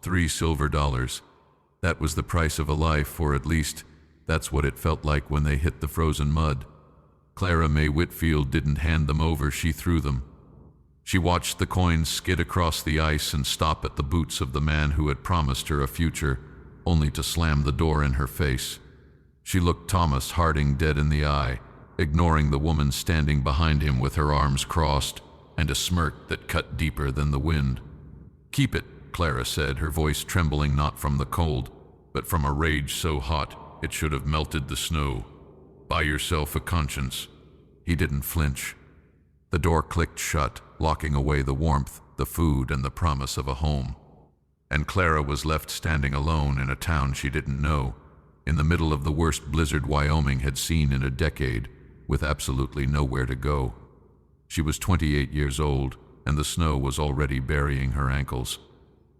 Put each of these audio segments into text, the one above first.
$3 silver. That was the price of a life, or at least that's what it felt like when they hit the frozen mud. Clara May Whitfield didn't hand them over, she threw them. She watched the coins skid across the ice and stop at the boots of the man who had promised her a future, only to slam the door in her face. She looked Thomas Harding dead in the eye, ignoring the woman standing behind him with her arms crossed and a smirk that cut deeper than the wind. "Keep it," Clara said, her voice trembling not from the cold, but from a rage so hot it should have melted the snow. "Buy yourself a conscience." He didn't flinch. The door clicked shut, locking away the warmth, the food, and the promise of a home. And Clara was left standing alone in a town she didn't know, in the middle of the worst blizzard Wyoming had seen in a decade, with absolutely nowhere to go. She was 28 years old, and the snow was already burying her ankles.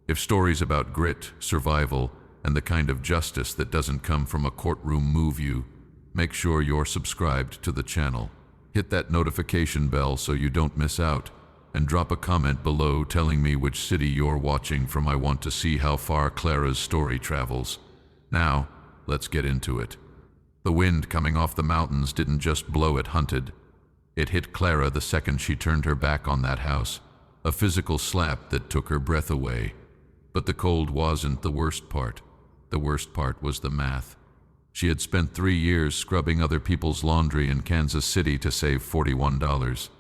If stories about grit, survival, and the kind of justice that doesn't come from a courtroom move you, make sure you're subscribed to the channel. Hit that notification bell so you don't miss out, and drop a comment below telling me which city you're watching from. I want to see how far Clara's story travels. Now, let's get into it. The wind coming off the mountains didn't just blow at Hunted. It hit Clara the second she turned her back on that house, a physical slap that took her breath away. But the cold wasn't the worst part. The worst part was the math. She had spent 3 years scrubbing other people's laundry in Kansas City to save $41.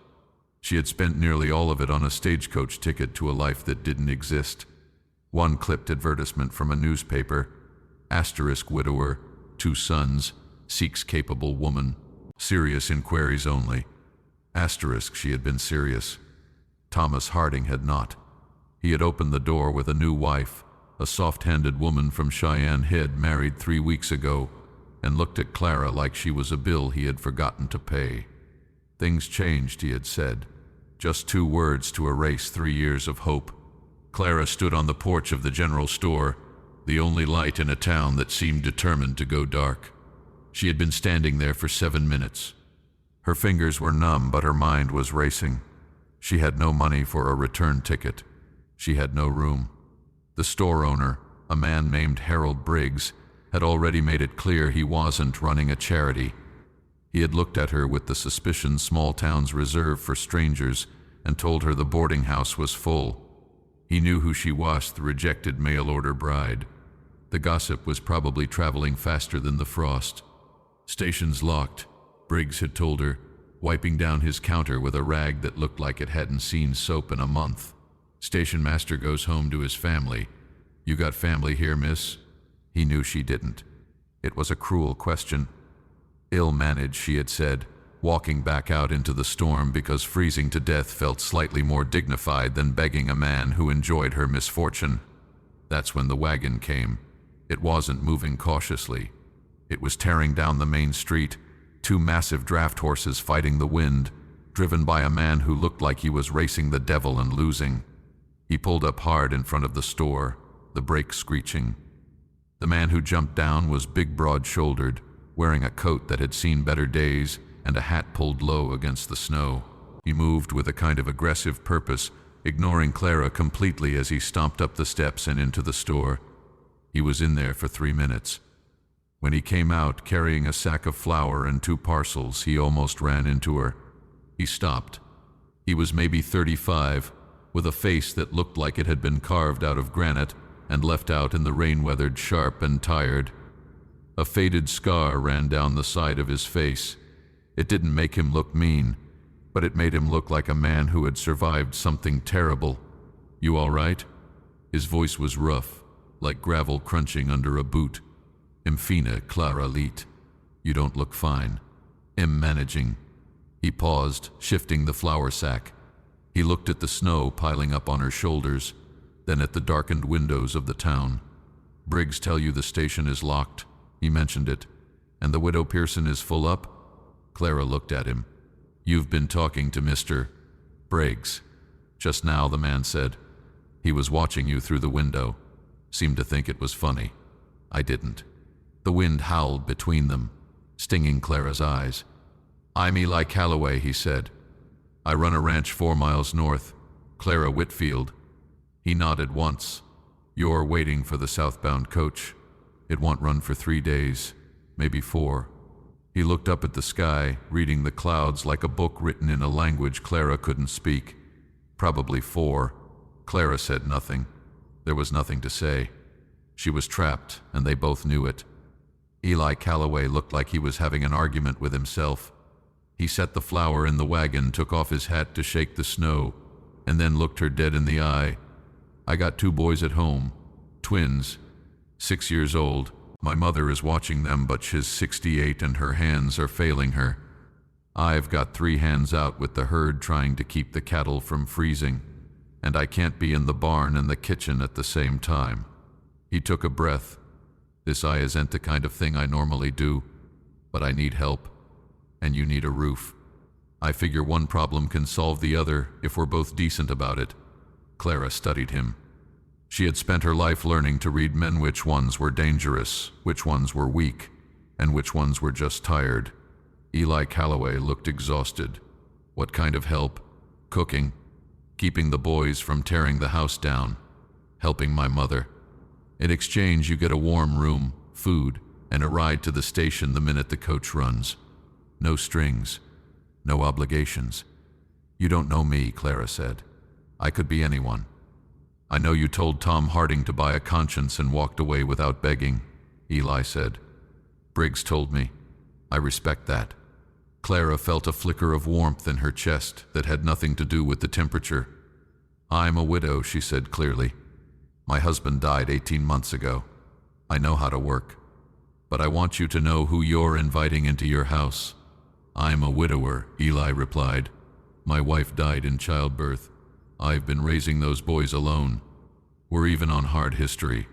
She had spent nearly all of it on a stagecoach ticket to a life that didn't exist. One clipped advertisement from a newspaper, asterisk widower, 2 sons, seeks capable woman, serious inquiries only. Asterisk, she had been serious. Thomas Harding had not. He had opened the door with a new wife, a soft-handed woman from Cheyenne Head married 3 weeks ago, and looked at Clara like she was a bill he had forgotten to pay. Things changed, he had said. Just 2 words to erase 3 years of hope. Clara stood on the porch of the general store, the only light in a town that seemed determined to go dark. She had been standing there for 7 minutes. Her fingers were numb, but her mind was racing. She had no money for a return ticket. She had no room. The store owner, a man named Harold Briggs, had already made it clear he wasn't running a charity. He had looked at her with the suspicion small towns reserve for strangers and told her the boarding house was full. He knew who she was, the rejected mail-order bride. The gossip was probably traveling faster than the frost. "Station's locked," Briggs had told her, wiping down his counter with a rag that looked like it hadn't seen soap in a month. "Station master goes home to his family. You got family here, miss?" He knew she didn't. It was a cruel question. Ill-managed, she had said, walking back out into the storm because freezing to death felt slightly more dignified than begging a man who enjoyed her misfortune. That's when the wagon came. It wasn't moving cautiously. It was tearing down the main street, 2 massive draft horses fighting the wind, driven by a man who looked like he was racing the devil and losing. He pulled up hard in front of the store, the brakes screeching. The man who jumped down was big, broad-shouldered, wearing a coat that had seen better days and a hat pulled low against the snow. He moved with a kind of aggressive purpose, ignoring Clara completely as he stomped up the steps and into the store. He was in there for 3 minutes. When he came out carrying a sack of flour and 2 parcels, he almost ran into her. He stopped. He was maybe 35, with a face that looked like it had been carved out of granite and left out in the rain-weathered, sharp and tired. A faded scar ran down the side of his face. It didn't make him look mean, but it made him look like a man who had survived something terrible. "You all right?" His voice was rough, like gravel crunching under a boot. "Fine, Clara Leet. You don't look fine." Managing. He paused, shifting the flour sack. He looked at the snow piling up on her shoulders, then at the darkened windows of the town. "Briggs tell you the station is locked?" He mentioned it. "And the Widow Pearson is full up?" Clara looked at him. "You've been talking to Mr. Briggs." "Just now," the man said. "He was watching you through the window. Seemed to think it was funny." "I didn't." The wind howled between them, stinging Clara's eyes. "I'm Eli Calloway," he said. "I run a ranch 4 miles north. Clara Whitfield." He nodded once. You're waiting for the southbound coach. It won't run for 3 days, maybe 4. He looked up at the sky, reading the clouds like a book written in a language Clara couldn't speak. Probably 4. Clara said nothing. There was nothing to say. She was trapped, and they both knew it. Eli Calloway looked like he was having an argument with himself. He set the flour in the wagon, took off his hat to shake the snow, and then looked her dead in the eye. I got 2 boys at home, twins, 6 years old. My mother is watching them, but she's 68 and her hands are failing her. I've got 3 hands out with the herd trying to keep the cattle from freezing, and I can't be in the barn and the kitchen at the same time. He took a breath. This isn't the kind of thing I normally do, but I need help, and you need a roof. I figure one problem can solve the other if we're both decent about it. Clara studied him. She had spent her life learning to read men, which ones were dangerous, which ones were weak, and which ones were just tired. Eli Calloway looked exhausted. What kind of help? Cooking, keeping the boys from tearing the house down, helping my mother. In exchange, you get a warm room, food, and a ride to the station the minute the coach runs. No strings, no obligations. You don't know me, Clara said. I could be anyone. I know you told Tom Harding to buy a conscience and walked away without begging, Eli said. Briggs told me. I respect that. Clara felt a flicker of warmth in her chest that had nothing to do with the temperature. I'm a widow, she said clearly. My husband died 18 months ago. I know how to work. But I want you to know who you're inviting into your house. I'm a widower, Eli replied. My wife died in childbirth. I've been raising those boys alone. We're even on hard history.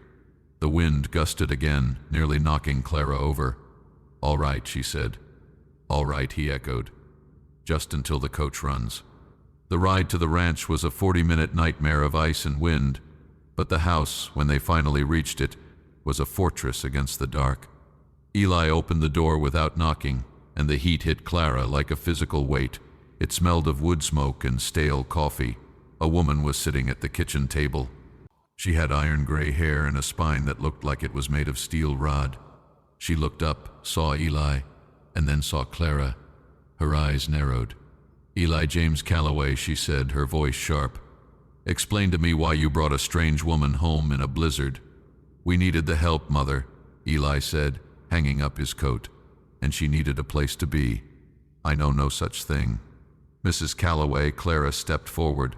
The wind gusted again, nearly knocking Clara over. All right, she said. All right, he echoed. Just until the coach runs. The ride to the ranch was a 40-minute nightmare of ice and wind, but the house, when they finally reached it, was a fortress against the dark. Eli opened the door without knocking, and the heat hit Clara like a physical weight. It smelled of wood smoke and stale coffee. A woman was sitting at the kitchen table. She had iron gray hair and a spine that looked like it was made of steel rod. She looked up, saw Eli, and then saw Clara. Her eyes narrowed. Eli James Calloway, she said, her voice sharp. Explain to me why you brought a strange woman home in a blizzard. We needed the help, Mother, Eli said, hanging up his coat, and she needed a place to be. I know no such thing. Mrs. Calloway, Clara stepped forward.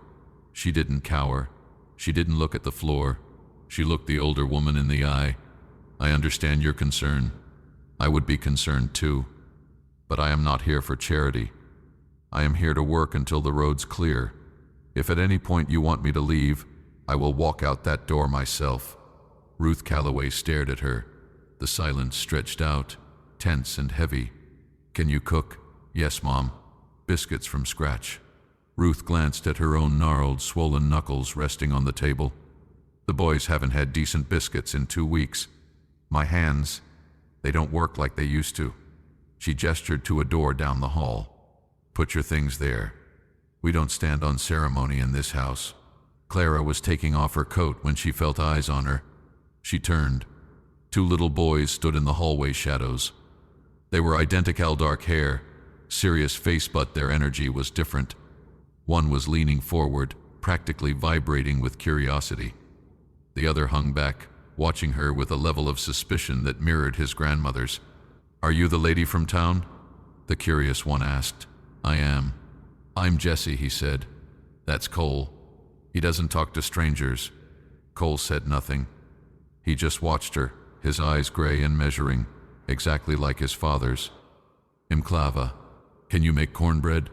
She didn't cower. She didn't look at the floor. She looked the older woman in the eye. I understand your concern. I would be concerned too. But I am not here for charity. I am here to work until the road's clear. If at any point you want me to leave, I will walk out that door myself. Ruth Calloway stared at her. The silence stretched out, tense and heavy. Can you cook? Yes, Mom. Biscuits from scratch. Ruth glanced at her own gnarled, swollen knuckles resting on the table. The boys haven't had decent biscuits in 2 weeks. My hands, they don't work like they used to. She gestured to a door down the hall. Put your things there. We don't stand on ceremony in this house. Clara was taking off her coat when she felt eyes on her. She turned. 2 little boys stood in the hallway shadows. They were identical dark hair, serious face, but their energy was different. One was leaning forward, practically vibrating with curiosity. The other hung back, watching her with a level of suspicion that mirrored his grandmother's. Are you the lady from town? The curious one asked. I am. I'm Jesse, he said. That's Cole. He doesn't talk to strangers. Cole said nothing. He just watched her, his eyes gray and measuring, exactly like his father's. Imklava. Can you make cornbread?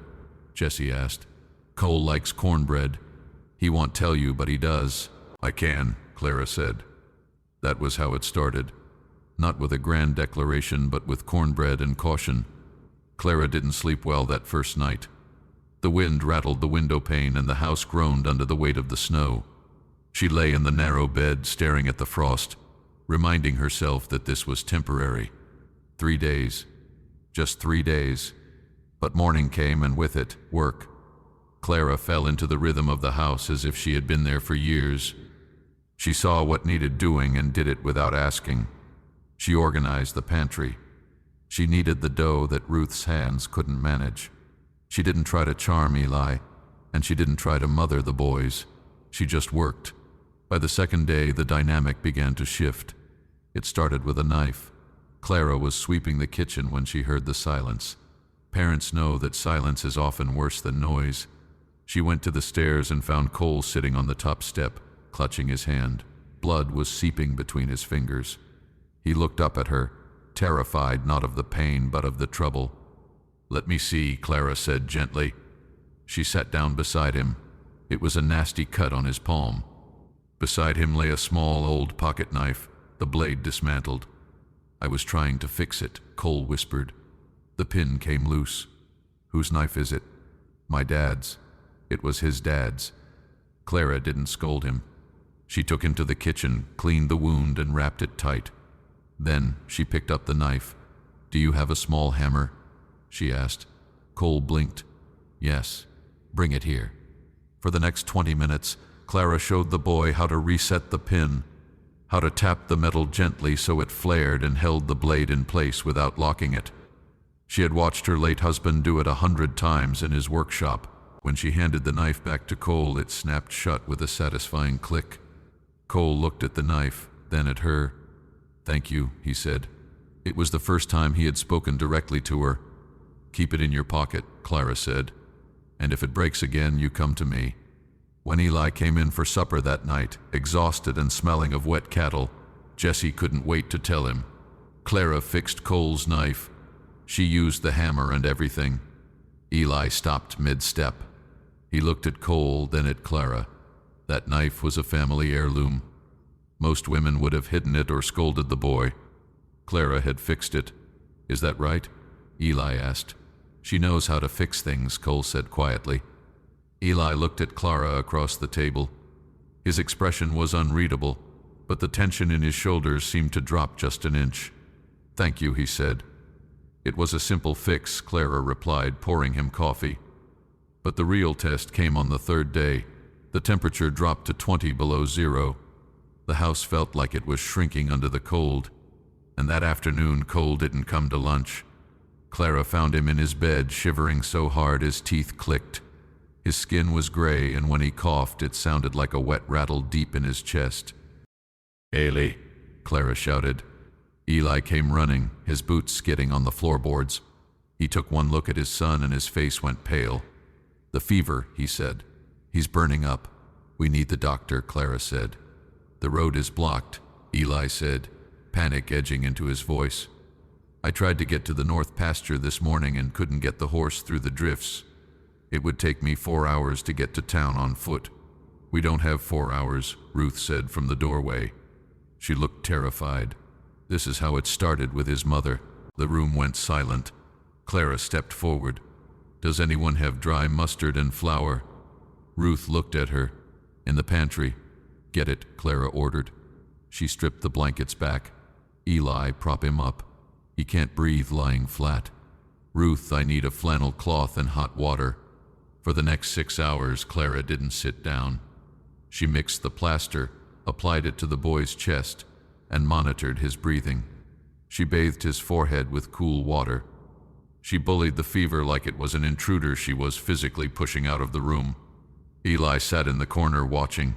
Jesse asked. Cole likes cornbread. He won't tell you, but he does. I can, Clara said. That was how it started. Not with a grand declaration, but with cornbread and caution. Clara didn't sleep well that first night. The wind rattled the window pane and the house groaned under the weight of the snow. She lay in the narrow bed, staring at the frost, reminding herself that this was temporary. 3 days. Just 3 days. But morning came, and with it, work. Clara fell into the rhythm of the house as if she had been there for years. She saw what needed doing and did it without asking. She organized the pantry. She kneaded the dough that Ruth's hands couldn't manage. She didn't try to charm Eli, and she didn't try to mother the boys. She just worked. By the second day, the dynamic began to shift. It started with a knife. Clara was sweeping the kitchen when she heard the silence. Parents know that silence is often worse than noise. She went to the stairs and found Cole sitting on the top step, clutching his hand. Blood was seeping between his fingers. He looked up at her, terrified not of the pain but of the trouble. "Let me see," Clara said gently. She sat down beside him. It was a nasty cut on his palm. Beside him lay a small old pocket knife, the blade dismantled. "I was trying to fix it," Cole whispered. The pin came loose. "Whose knife is it?" "My dad's." It was his dad's. Clara didn't scold him. She took him to the kitchen, cleaned the wound, and wrapped it tight. Then she picked up the knife. "Do you have a small hammer?" she asked. Cole blinked. "Yes." "Bring it here." For the next 20 minutes, Clara showed the boy how to reset the pin, how to tap the metal gently so it flared and held the blade in place without locking it. She had watched her late husband do it 100 times in his workshop. When she handed the knife back to Cole, it snapped shut with a satisfying click. Cole looked at the knife, then at her. "Thank you," he said. It was the first time he had spoken directly to her. "Keep it in your pocket," Clara said. "And if it breaks again, you come to me." When Eli came in for supper that night, exhausted and smelling of wet cattle, Jesse couldn't wait to tell him. Clara fixed Cole's knife. She used the hammer and everything. Eli stopped mid-step. He looked at Cole, then at Clara. That knife was a family heirloom. Most women would have hidden it or scolded the boy. Clara had fixed it. "Is that right?" Eli asked. "She knows how to fix things," Cole said quietly. Eli looked at Clara across the table. His expression was unreadable, but the tension in his shoulders seemed to drop just an inch. "Thank you," he said. "It was a simple fix," Clara replied, pouring him coffee. But the real test came on the third day. The temperature dropped to 20 below zero. The house felt like it was shrinking under the cold. And that afternoon, Cole didn't come to lunch. Clara found him in his bed, shivering so hard his teeth clicked. His skin was gray, and when he coughed, it sounded like a wet rattle deep in his chest. "Ailey," Clara shouted. Eli came running, his boots skidding on the floorboards. He took one look at his son, and his face went pale. "The fever," he said. "He's burning up." "We need the doctor," Clara said. "The road is blocked," Eli said, panic edging into his voice. "I tried to get to the north pasture this morning and couldn't get the horse through the drifts. It would take me 4 hours to get to town on foot." "We don't have 4 hours," Ruth said from the doorway. She looked terrified. This is how it started with his mother. The room went silent. Clara stepped forward. "Does anyone have dry mustard and flour?" Ruth looked at her. "In the pantry." "Get it," Clara ordered. She stripped the blankets back. "Eli, prop him up. He can't breathe lying flat." "Ruth, I need a flannel cloth and hot water." For the next 6 hours, Clara didn't sit down. She mixed the plaster, applied it to the boy's chest, and monitored his breathing. She bathed his forehead with cool water. She bullied the fever like it was an intruder she was physically pushing out of the room. Eli sat in the corner watching.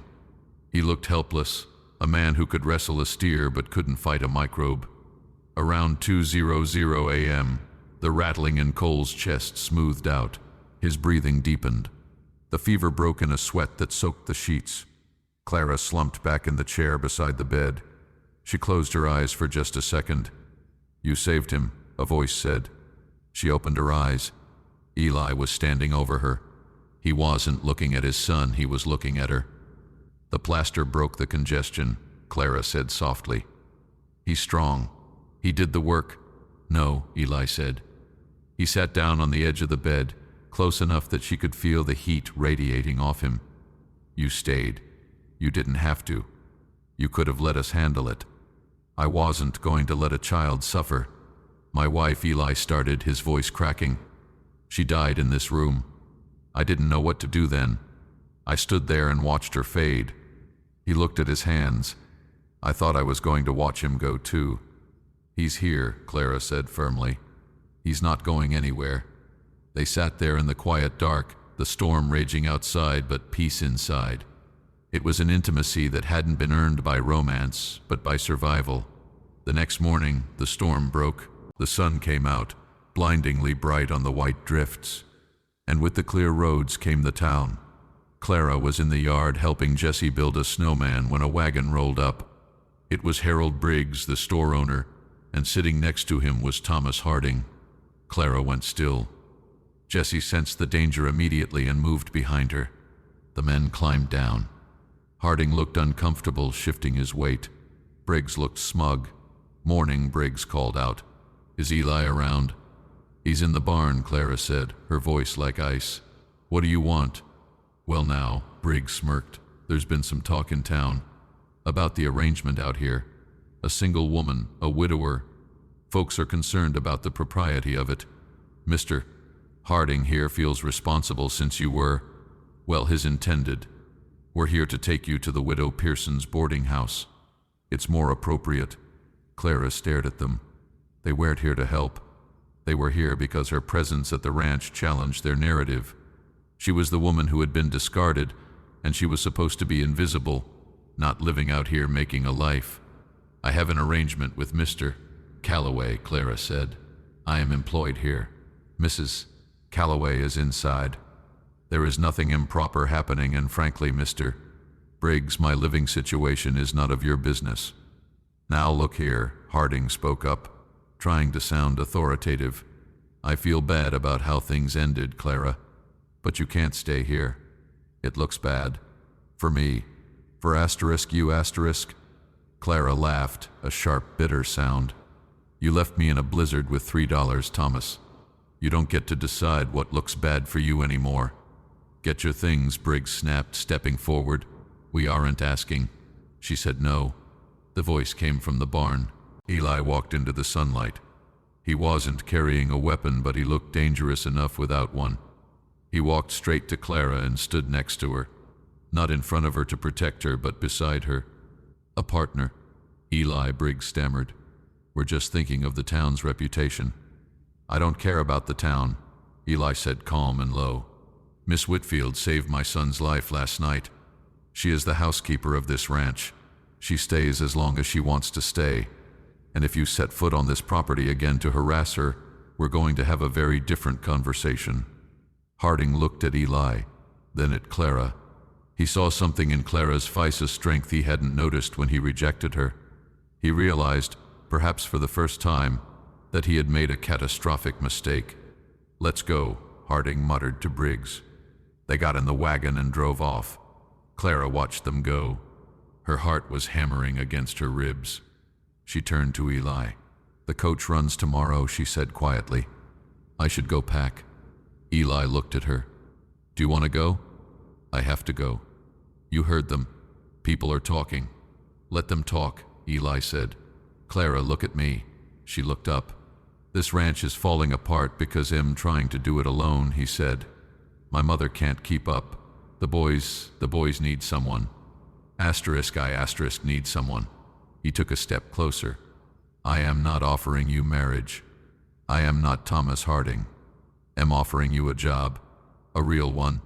He looked helpless, a man who could wrestle a steer but couldn't fight a microbe. Around 2:00 a.m., the rattling in Cole's chest smoothed out. His breathing deepened. The fever broke in a sweat that soaked the sheets. Clara slumped back in the chair beside the bed. She closed her eyes for just a second. "You saved him," a voice said. She opened her eyes. Eli was standing over her. He wasn't looking at his son, he was looking at her. "The plaster broke the congestion," Clara said softly. "He's strong. He did the work." "No," Eli said. He sat down on the edge of the bed, close enough that she could feel the heat radiating off him. "You stayed. You didn't have to. You could have let us handle it. I wasn't going to let a child suffer. My wife," Eli started, his voice cracking. "She died in this room. I didn't know what to do then. I stood there and watched her fade." He looked at his hands. I thought I was going to watch him go too. He's here, Clara said firmly. He's not going anywhere. They sat there in the quiet dark, the storm raging outside but peace inside. It was an intimacy that hadn't been earned by romance, but by survival. The next morning, the storm broke. The sun came out, blindingly bright on the white drifts. And with the clear roads came the town. Clara was in the yard helping Jesse build a snowman when a wagon rolled up. It was Harold Briggs, the store owner, and sitting next to him was Thomas Harding. Clara went still. Jesse sensed the danger immediately and moved behind her. The men climbed down. Harding looked uncomfortable, shifting his weight. Briggs looked smug. "Morning," Briggs called out. "Is Eli around?" "He's in the barn," Clara said, her voice like ice. "What do you want?" "Well now," Briggs smirked, "there's been some talk in town about the arrangement out here. A single woman, a widower. Folks are concerned about the propriety of it. Mr. Harding here feels responsible since you were, well, his intended. We're here to take you to the widow Pearson's boarding house. It's more appropriate." Clara stared at them. They weren't here to help. They were here because her presence at the ranch challenged their narrative. She was the woman who had been discarded, and she was supposed to be invisible, not living out here making a life. "I have an arrangement with Mr. Calloway," Clara said. "I am employed here. Mrs. Calloway is inside. There is nothing improper happening, and frankly, Mr. Briggs, my living situation is none of your business." "Now look here," Harding spoke up, trying to sound authoritative. "I feel bad about how things ended, Clara, but you can't stay here. It looks bad. For me. For you asterisk." Clara laughed, a sharp, bitter sound. "You left me in a blizzard with $3, Thomas. You don't get to decide what looks bad for you anymore." "Get your things," Briggs snapped, stepping forward. "We aren't asking." She said no. The voice came from the barn. Eli walked into the sunlight. He wasn't carrying a weapon, but he looked dangerous enough without one. He walked straight to Clara and stood next to her. Not in front of her to protect her, but beside her. "A partner." "Eli," Briggs stammered. "We're just thinking of the town's reputation." "I don't care about the town," Eli said, calm and low. "Miss Whitfield saved my son's life last night. She is the housekeeper of this ranch. She stays as long as she wants to stay. And if you set foot on this property again to harass her, we're going to have a very different conversation." Harding looked at Eli, then at Clara. He saw something in Clara's face, a strength he hadn't noticed when he rejected her. He realized, perhaps for the first time, that he had made a catastrophic mistake. "Let's go," Harding muttered to Briggs. They got in the wagon and drove off. Clara watched them go. Her heart was hammering against her ribs. She turned to Eli. "The coach runs tomorrow," she said quietly. "I should go pack." Eli looked at her. "Do you want to go?" "I have to go." "You heard them. People are talking." "Let them talk," Eli said. "Clara, look at me." She looked up. "This ranch is falling apart because I'm trying to do it alone," he said. "My mother can't keep up. The boys need someone. I need someone." He took a step closer. "I am not offering you marriage. I am not Thomas Harding. I'm offering you a job. A real one.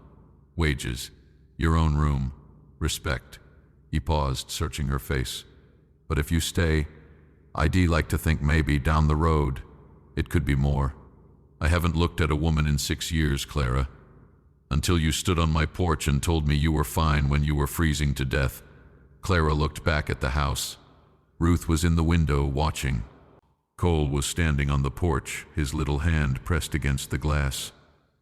Wages. Your own room. Respect." He paused, searching her face. "But if you stay, I'd like to think maybe down the road, it could be more. I haven't looked at a woman in 6 years, Clara. Until you stood on my porch and told me you were fine when you were freezing to death." Clara looked back at the house. Ruth was in the window, watching. Cole was standing on the porch, his little hand pressed against the glass.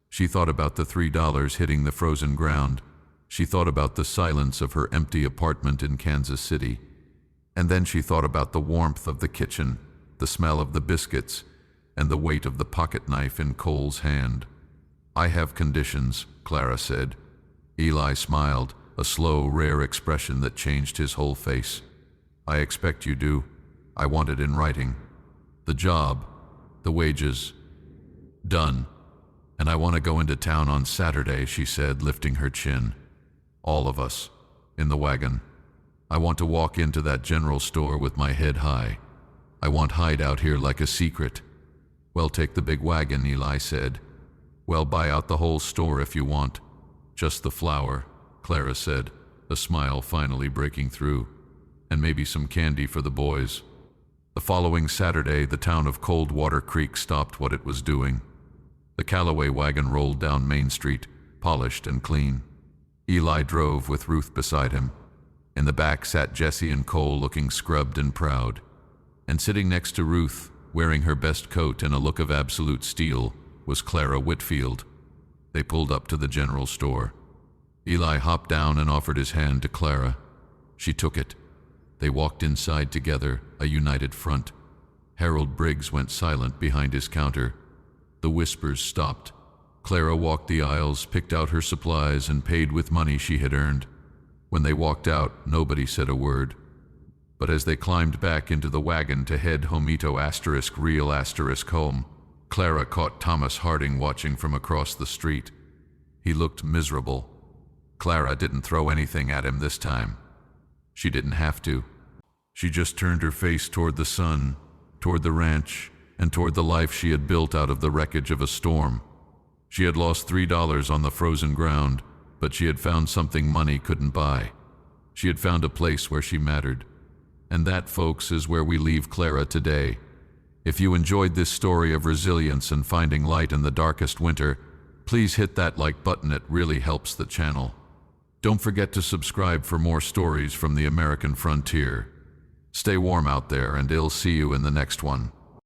She thought about the $3 hitting the frozen ground. She thought about the silence of her empty apartment in Kansas City. And then she thought about the warmth of the kitchen, the smell of the biscuits, and the weight of the pocket knife in Cole's hand. "I have conditions," Clara said. Eli smiled, a slow, rare expression that changed his whole face. "I expect you do. I want it in writing. The job, the wages. Done. And I want to go into town on Saturday," she said, lifting her chin. "All of us. In the wagon." I want to walk into that general store with my head high. I want hide out here like a secret. Well, take the big wagon, Eli said. Well, buy out the whole store if you want. Just the flour, Clara said, a smile finally breaking through. And maybe some candy for the boys. The following Saturday, the town of Coldwater Creek stopped what it was doing. The Callaway wagon rolled down Main Street, polished and clean. Eli drove with Ruth beside him. In the back sat Jesse and Cole, looking scrubbed and proud. And sitting next to Ruth, wearing her best coat and a look of absolute steel, was Clara Whitfield. They pulled up to the general store. Eli hopped down and offered his hand to Clara. She took it. They walked inside together, a united front. Harold Briggs went silent behind his counter. The whispers stopped. Clara walked the aisles, picked out her supplies, and paid with money she had earned. When they walked out, nobody said a word. But as they climbed back into the wagon to head homito * real * home, Clara caught Thomas Harding watching from across the street. He looked miserable. Clara didn't throw anything at him this time. She didn't have to. She just turned her face toward the sun, toward the ranch, and toward the life she had built out of the wreckage of a storm. She had lost $3 on the frozen ground, but she had found something money couldn't buy. She had found a place where she mattered. And that, folks, is where we leave Clara today. If you enjoyed this story of resilience and finding light in the darkest winter, please hit that like button. It really helps the channel. Don't forget to subscribe for more stories from the American frontier. Stay warm out there, and I'll see you in the next one.